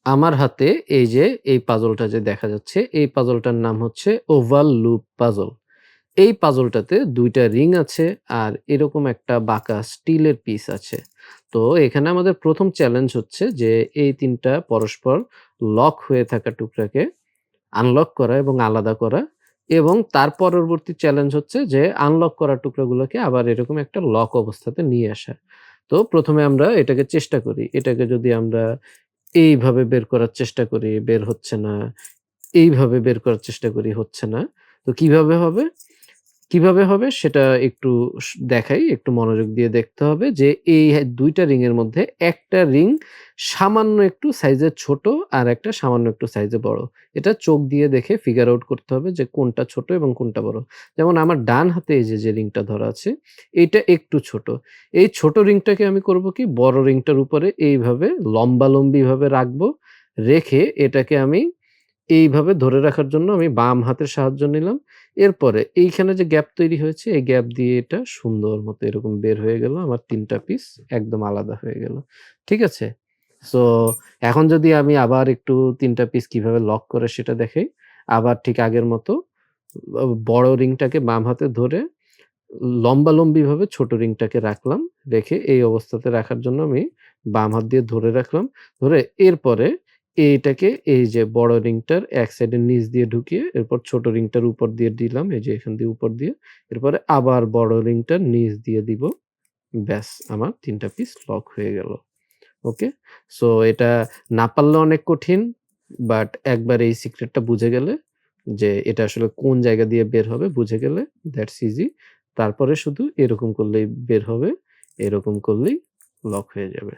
আমার হাতে এই যে এই পাজলটা যে দেখা যাচ্ছে, এই পাজলটার নাম হচ্ছে ওভাল লুপ পাজল। এই পাজলটাতে ২ টা রিং আছে আর এরকম একটা বাঁকা স্টিলের পিস আছে। তো এখানে আমাদের ১ম চ্যালেঞ্জ হচ্ছে যে এই ৩ টা পরস্পর লক হয়ে থাকা টুকরাকে আনলক করা এবং আলাদা করা এবং তার পরবর্তী চ্যালেঞ্জ হচ্ছে যে আনলক করা টুকরাগুলোকে আবার এরকম একটা লক অবস্থাতে নিয়ে আসা। তো ১ম এ আমরা এটাকে চেষ্টা করি। এটাকে যদি আমরা এইভাবে বের করার চেষ্টা করি, বের হচ্ছে না। এইভাবে বের করার চেষ্টা করি, হচ্ছে না। তো কিভাবে হবে? কিভাবে হবে সেটা একটু দেখাই, একটু মনোযোগ দিয়ে দেখতে হবে যে এই ২ টা রিং এর মধ্যে একটা রিং সামান্য একটু সাইজে ছোট আর একটা সামান্য একটু সাইজে বড়। এটা চোখ দিয়ে দেখে ফিগার আউট করতে হবে যে কোনটা ছোট এবং কোনটা বড়। যেমন আমার ডান হাতে এই যে রিংটা ধরা আছে, এইটা একটু ছোট। এই ছোট রিংটাকে আমি করব কি বড় রিংটার উপরে এইভাবে লম্বালম্বিভাবে রাখবো। রেখে এটাকে আমি এইভাবে ধরে রাখার জন্য আমি বাম হাতের সাহায্য নিলাম। এরপরে এইখানে যে গ্যাপ তৈরি হয়েছে, এই গ্যাপ দিয়ে এটা সুন্দর মতো এরকম বের হয়ে গেল। আমার ৩ টা পিস একদম আলাদা হয়ে গেল। ঠিক আছে? সো এখন যদি আমি আবার একটু ৩ টা পিস কিভাবে লক করে সেটা দেখাই। আবার ঠিক আগের মতো বড় রিংটাকে বাম হাতে ধরে লম্বালম্বিভাবে ছোট রিংটাকে রাখলাম। রেখে এই অবস্থাতে রাখার জন্য আমি বাম হাত দিয়ে ধরে রাখলাম। ধরে এরপরে এইটাকে এই যে বড় রিংটার এক সাইডের নিচ দিয়ে ঢুকিয়ে এরপর ছোট রিংটার উপর দিয়ে দিলাম। এই যে এখান দিয়ে উপর দিয়ে। এরপরে আবার বড় রিংটার নিচ দিয়ে দিব। ব্যাস আমার ৩ টা পিস লক হয়ে গেল। ওকে? সো এটা না পারলে অনেক কঠিন। বাট একবার এই সিক্রেটটা বুঝে গেলে যে এটা আসলে কোন জায়গা দিয়ে বের হবে বুঝে গেলে দ্যাটস ইজি। তারপরে শুধু এরকম করলেই বের হবে। এরকম করলেই লক হয়ে যাবে।